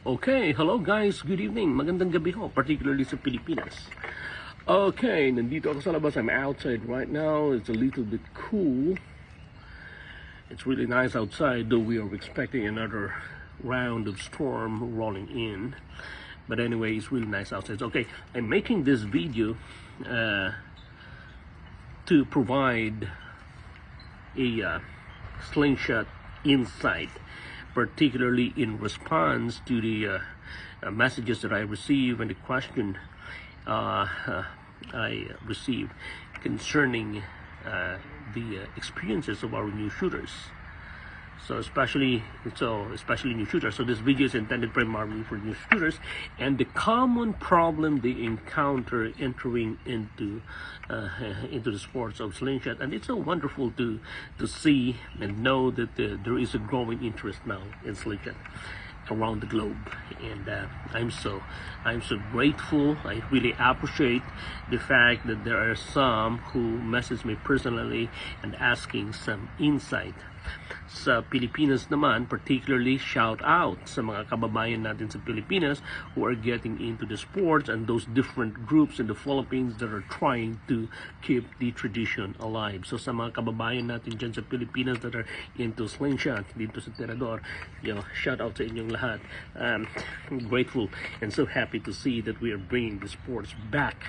Okay, hello guys, good evening, magandang gabi ho, particularly sa Pilipinas. Okay, nandito ako sa labas, I'm outside right now, it's a little bit cool. It's really nice outside, though we are expecting another round of storm rolling in. But anyway, it's really nice outside. Okay, I'm making this video to provide a slingshot insight, particularly in response to the messages that I received and the question I received concerning the experiences of our new shooters. Especially new shooters. So this video is intended primarily for new shooters and the common problem they encounter entering into the sports of slingshot. And it's so wonderful to see and know that there is a growing interest now in slingshot around the globe, and I'm so grateful. I really appreciate the fact that there are some who message me personally and asking some insight. Sa Pilipinas naman, particularly shout out sa mga kababayan natin sa Pilipinas who are getting into the sports and those different groups in the Philippines that are trying to keep the tradition alive. So sa mga kababayan natin dyan sa Pilipinas that are into slingshot, dito sa Tirador, shout out sa inyong lahat. I'm grateful and so happy to see that we are bringing the sports back,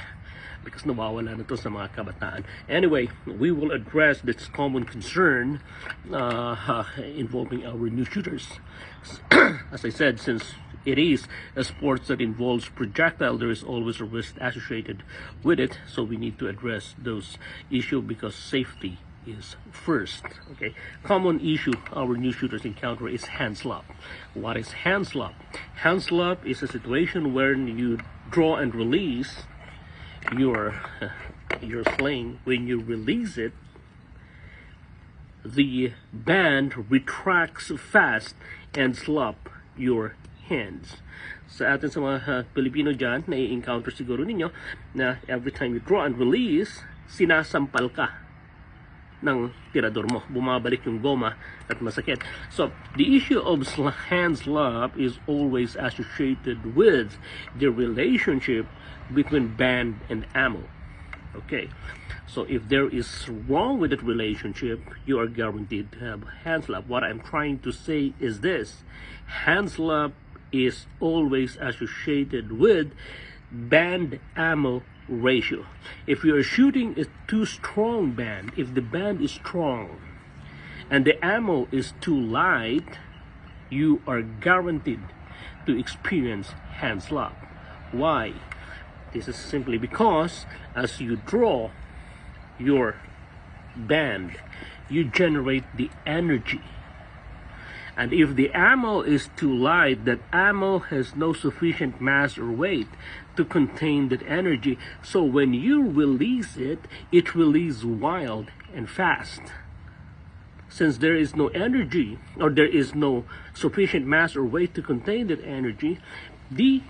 because nawawala na to sa mga kabataan. Anyway, we will address this common concern involving our new shooters. As I said, since it is a sport that involves projectile, there is always a risk associated with it, so we need to address those issues because safety is first. Okay, common issue our new shooters encounter is hand slap. What is hand slap? Hand slap is a situation where you draw and release your sling. When you release it, the band retracts fast and slap your hands. Sa atin sa mga Pilipino dyan, na-encounter siguro ninyo na every time you draw and release, sinasampal ka ng tirador mo, bumabalik yung goma at masakit. So the issue of hand slap is always associated with the relationship between band and ammo. Okay, so if there is wrong with that relationship, you are guaranteed to have hand slap. What I'm trying to say is this: hand slap is always associated with band ammo ratio. If you are shooting a too strong band, if the band is strong and the ammo is too light, you are guaranteed to experience hand slap. Why? This is simply because as you draw your band, you generate the energy. And if the ammo is too light, that ammo has no sufficient mass or weight to contain that energy. So when you release it, it releases wild and fast. Since there is no energy, or there is no sufficient mass or weight to contain that energy, the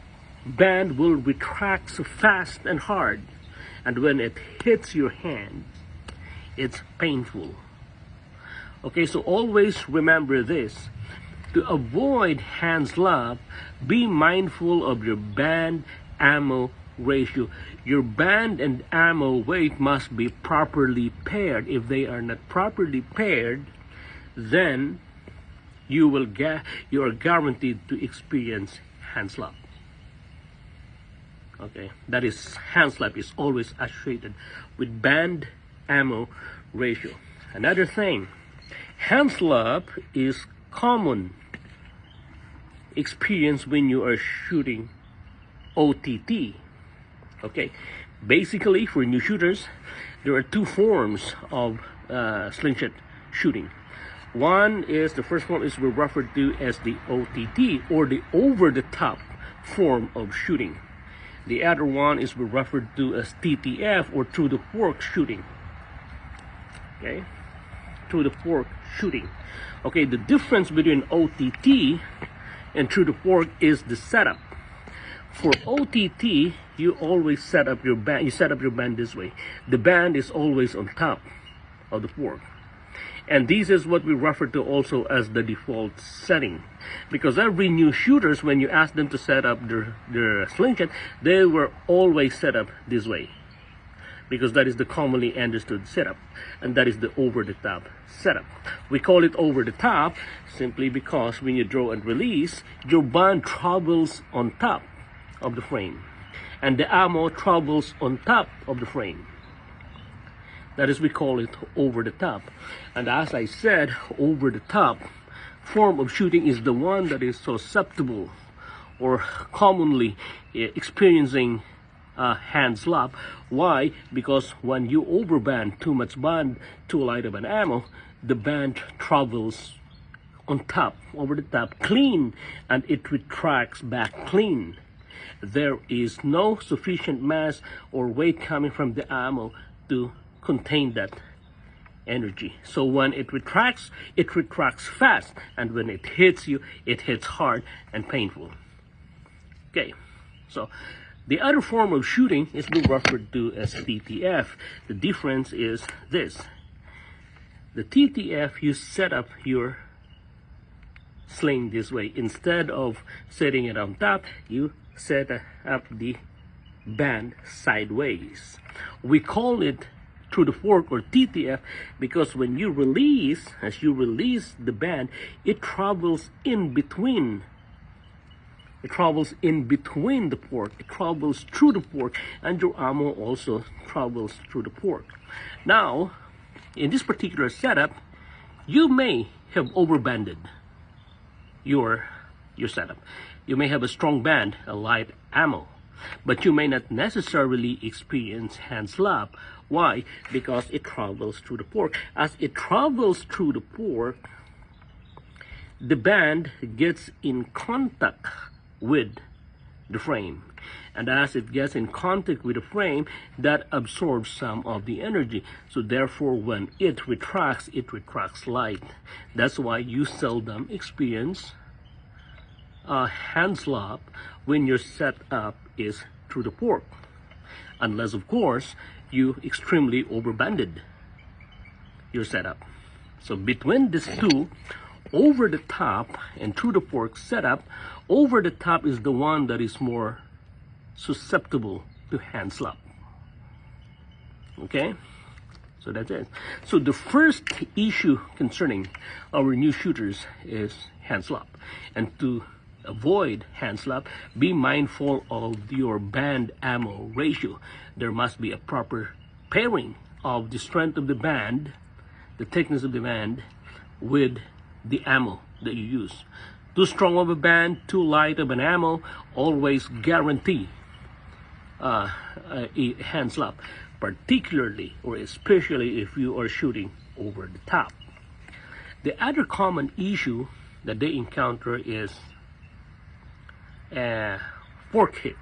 band will retract fast and hard, and when it hits your hand, it's painful. Okay, so always remember this: to avoid hand slap, be mindful of your band ammo ratio. Your band and ammo weight must be properly paired. If they are not properly paired, then you are guaranteed to experience hand slap. Okay, that is, hand slap is always associated with band ammo ratio. Another thing, hand slap is common experience when you are shooting OTT. Okay, basically for new shooters, there are two forms of slingshot shooting. The first one is referred to as the OTT, or the over-the-top form of shooting. The other one is referred to as TTF, or through the fork shooting. Okay, through the fork shooting. Okay, the difference between OTT and through the fork is the setup. For OTT, you always set up your band. You set up your band this way. The band is always on top of the fork, And this is what we refer to also as the default setting. Because every new shooters, when you ask them to set up their slingshot, they were always set up this way. Because that is the commonly understood setup. And that is the over-the-top setup. We call it over-the-top simply because when you draw and release, your band travels on top of the frame. And the ammo travels on top of the frame. That is, we call it over the top. And as I said, over the top form of shooting is the one that is susceptible or commonly experiencing hand slap. Why? Because when you overband too much band, too light of an ammo, the band travels on top, over the top, clean, and it retracts back clean. There is no sufficient mass or weight coming from the ammo to contain that energy. So when it retracts fast, and when it hits you, it hits hard and painful. Okay, so the other form of shooting is being referred to as TTF. The difference is this. The TTF, you set up your sling this way. Instead of setting it on top, you set up the band sideways. We call it through the fork or TTF because when you release, as you release the band, it travels in between. It travels in between the fork. It travels through the fork, and your ammo also travels through the fork. Now, in this particular setup, you may have overbanded your setup. You may have a strong band, a light ammo, but you may not necessarily experience hand slap. Why? Because it travels through the fork. As it travels through the fork, the band gets in contact with the frame. And as it gets in contact with the frame, that absorbs some of the energy. So therefore, when it retracts light. That's why you seldom experience a hand slap when your setup is through the fork. Unless, of course, you extremely overbanded your setup. So between these two, over the top and through the fork setup, over the top is the one that is more susceptible to hand slap. Okay, so that's it. So the first issue concerning our new shooters is hand slap. And to avoid hand slap, be mindful of your band ammo ratio. There must be a proper pairing of the strength of the band, the thickness of the band, with the ammo that you use. Too strong of a band, too light of an ammo, always guarantee a hand slap, particularly or especially if you are shooting over the top. The other common issue that they encounter is fork hit.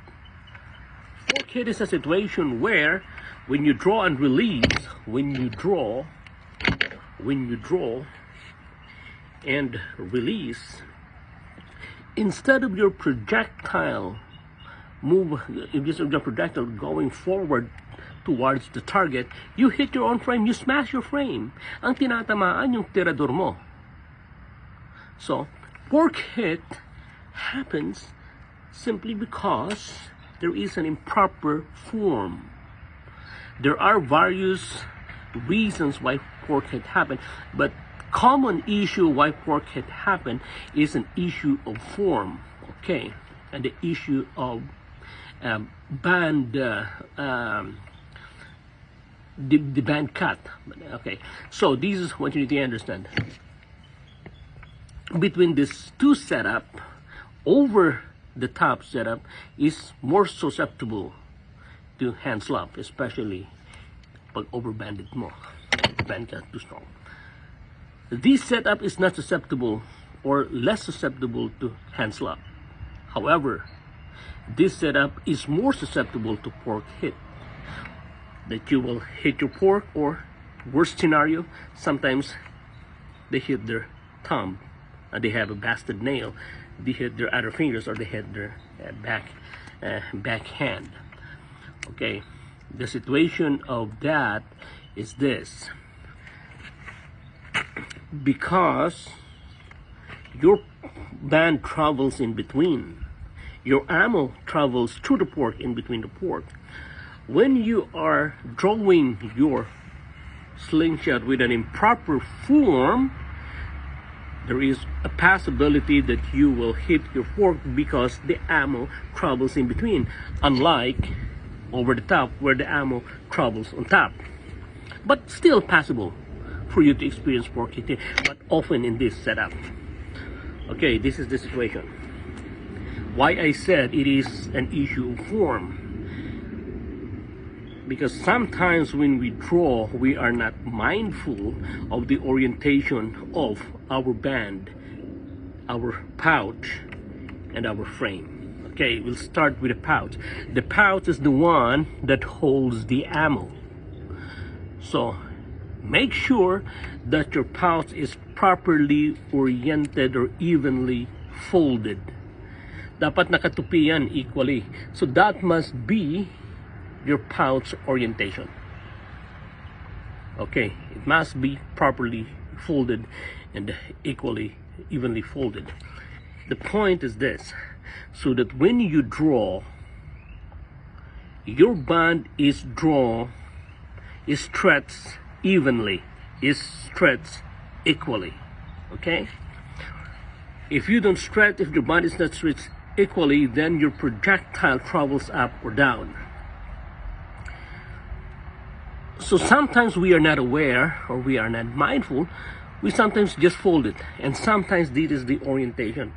Fork hit is a situation where when you draw and release, when you draw and release, instead of your projectile going forward towards the target, you hit your own frame, you smash your frame. Ang tinatamaan yung tirador mo. So, fork hit happens simply because there is an improper form. There are various reasons why fork hit happen, but common issue why fork hit happen is an issue of form, okay, and the issue of band, the band cut. Okay, so this is what you need to understand. Between these two setup, over the top setup is more susceptible to hand slap, especially pag overbanded mo, band cut too strong. This setup is not susceptible or less susceptible to hand slap. However, this setup is more susceptible to fork hit. That you will hit your fork, or worst scenario, sometimes they hit their thumb and they have a busted nail. They hit their other fingers, or they hit their backhand. Okay, the situation of that is this. because your band travels in between. Your ammo travels through the pork, in between the pork. When you are drawing your slingshot with an improper form, there is a possibility that you will hit your fork because the ammo travels in between, unlike over the top where the ammo travels on top. But still possible for you to experience fork hitting, but often in this setup. Okay, this is the situation. Why I said it is an issue of form. Because sometimes when we draw, we are not mindful of the orientation of our band, our pouch, and our frame. Okay, we'll start with the pouch. The pouch is the one that holds the ammo. So make sure that your pouch is properly oriented or evenly folded. Dapat nakatupi yan equally. So that must be your pouch orientation. Okay, it must be properly folded and evenly folded. The point is this, so that when you draw, your band is stretched evenly, is stretched equally. Okay, if you don't stretch, if your band is not stretched equally, then your projectile travels up or down. So sometimes we are not aware or we are not mindful. We sometimes just fold it, and sometimes this is the orientation.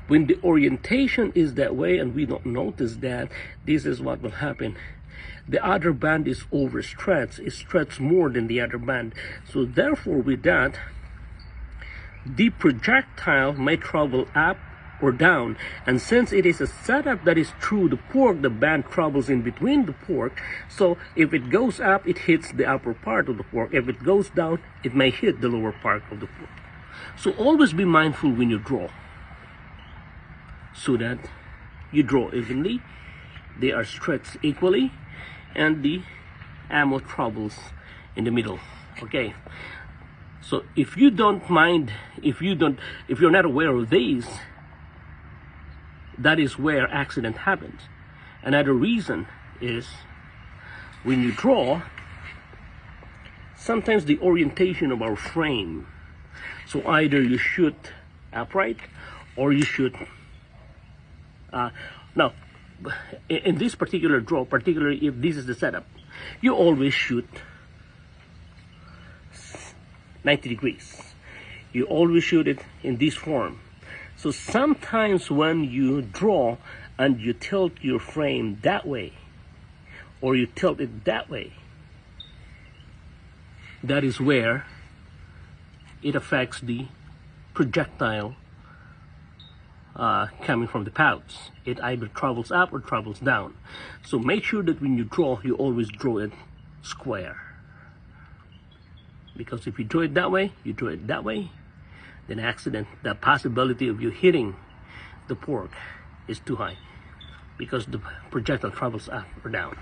When the orientation is that way and we don't notice that, this is what will happen. The other band is overstretched. It stretched more than the other band. So therefore with that, the projectile may travel up or down, and since it is a setup that is through the pork, the band travels in between the pork. So if it goes up, it hits the upper part of the pork. If it goes down, it may hit the lower part of the pork. So always be mindful when you draw, so that you draw evenly, they are stretched equally, and the ammo travels in the middle. Okay, so if you don't mind, if you're not aware of these, that is where accident happens. Another reason is when you draw, sometimes the orientation of our frame. So either you shoot upright or you shoot. Now, in this particular draw, particularly if this is the setup, you always shoot 90 degrees. You always shoot it in this form. So sometimes when you draw and you tilt your frame that way, or you tilt it that way, that is where it affects the projectile coming from the pouch. It either travels up or travels down. So make sure that when you draw, you always draw it square. Because if you draw it that way, you draw it that way, then accident, the possibility of you hitting the pork is too high because the projectile travels up or down.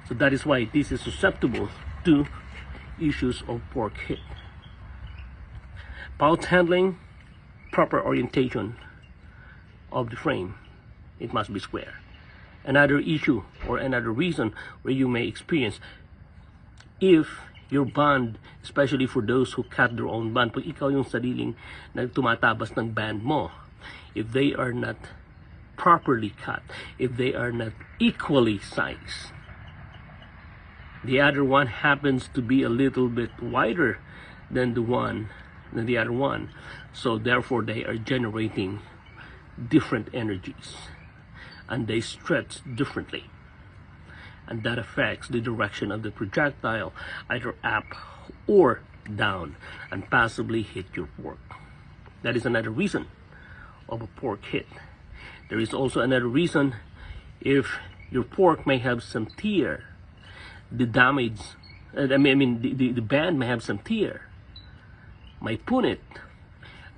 So that is why this is susceptible to issues of pork hit. Pouch handling, proper orientation of the frame, it must be square. Another issue or another reason where you may experience, if your band, especially for those who cut their own band, pag ikaw yung sariling tumatabas ng band mo, if they are not properly cut, if they are not equally sized, the other one happens to be a little bit wider than the other one, so therefore they are generating different energies and they stretch differently, and that affects the direction of the projectile, either up or down, and possibly hit your pork. That is another reason of a pork hit. There is also another reason if your pork may have some tear. The damage, the band may have some tear. My punit,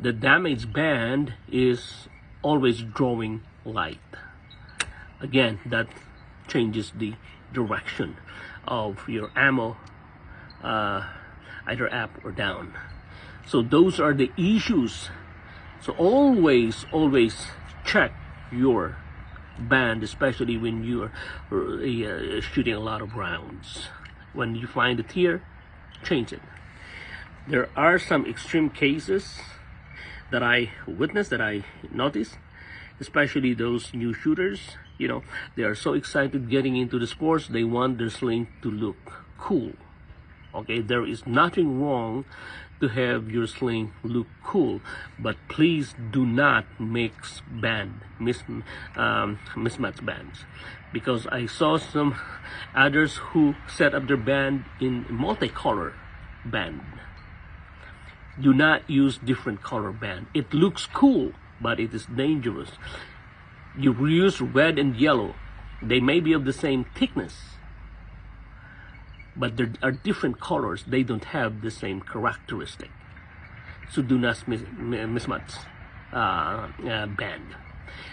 the damaged band is always drawing light. Again, that changes the direction of your ammo, either up or down. So those are the issues. So always check your band, especially when you are shooting a lot of rounds. When you find a tear, change it. There are some extreme cases that I witnessed, that I noticed, especially those new shooters. You know, they are so excited getting into the sports, they want their sling to look cool. Okay, there is nothing wrong to have your sling look cool, but please do not mix mismatch bands, because I saw some others who set up their band in multicolor band. Do not use different color band. It looks cool, but it is dangerous. You use red and yellow. They may be of the same thickness, but there are different colors. They don't have the same characteristic. So do not mismatch band.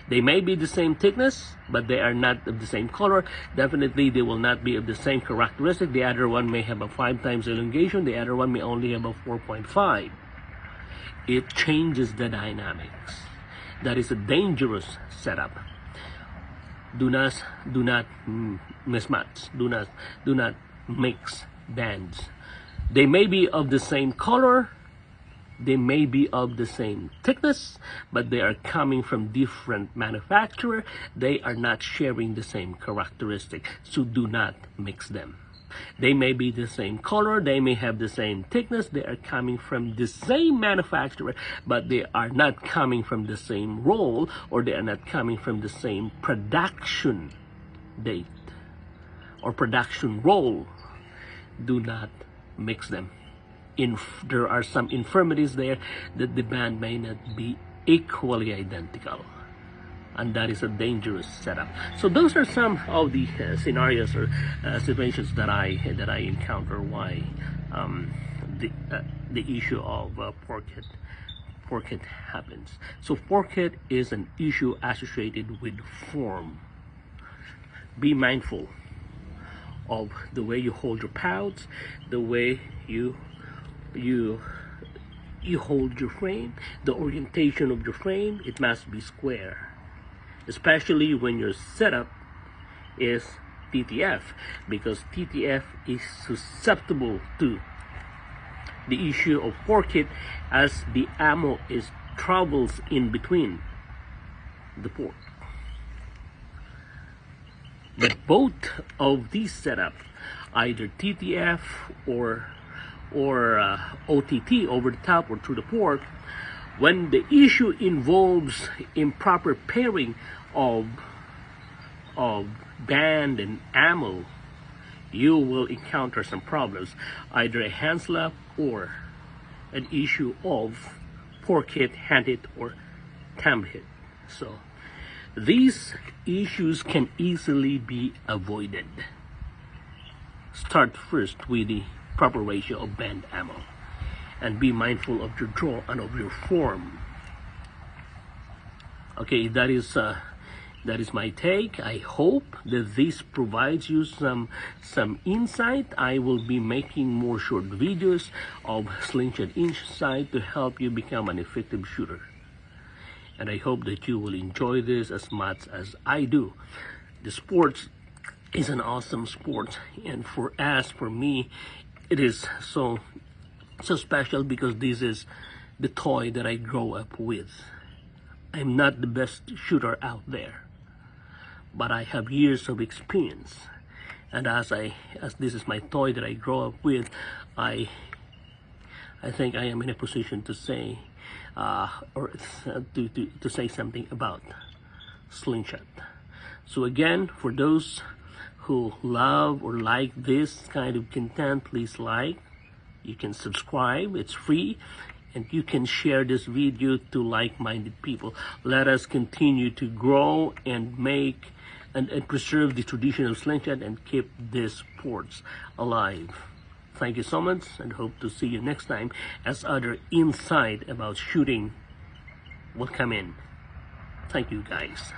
They may be the same thickness, but they are not of the same color. Definitely they will not be of the same characteristic. The other one may have a 5 times elongation. The other one may only have a 4.5. It changes the dynamics. That is a dangerous setup. Do not mismatch. Do not mix bands. They may be of the same color, they may be of the same thickness, but they are coming from different manufacturer. They are not sharing the same characteristic, so do not mix them. They may be the same color, they may have the same thickness, they are coming from the same manufacturer, but they are not coming from the same roll, or they are not coming from the same production date or production roll. Do not mix them. There are some infirmities there that the band may not be equally identical, and that is a dangerous setup. So those are some of the scenarios or situations that I encounter why the issue of fork hit happens. So fork hit is an issue associated with form. Be mindful of the way you hold your pouch, the way you hold your frame, the orientation of your frame. It must be square, especially when your setup is TTF, because TTF is susceptible to the issue of fork hit, as the ammo travels in between the port. But both of these setups, either TTF or OTT, over the top or through the port, when the issue involves improper pairing of band and ammo, you will encounter some problems, either a hand slap or an issue of fork hit, hand hit, or thumb hit. So these issues can easily be avoided. Start first with the proper ratio of band ammo, and be mindful of your draw and of your form. Okay, that is my take. I hope that this provides you some insight. I will be making more short videos of slingshot insight to help you become an effective shooter, and I hope that you will enjoy this as much as I do. The sport is an awesome sport, and for me, it is so special, because this is the toy that I grew up with. I'm not the best shooter out there, but I have years of experience, and as this is my toy that I grew up with, I think I am in a position to say to say something about slingshot. So again, for those who love or like this kind of content, please like. You can subscribe, it's free, and you can share this video to like-minded people. Let us continue to grow and make and preserve the tradition of slingshot and keep these sports alive. Thank you so much, and hope to see you next time as other insight about shooting will come in. Thank you, guys.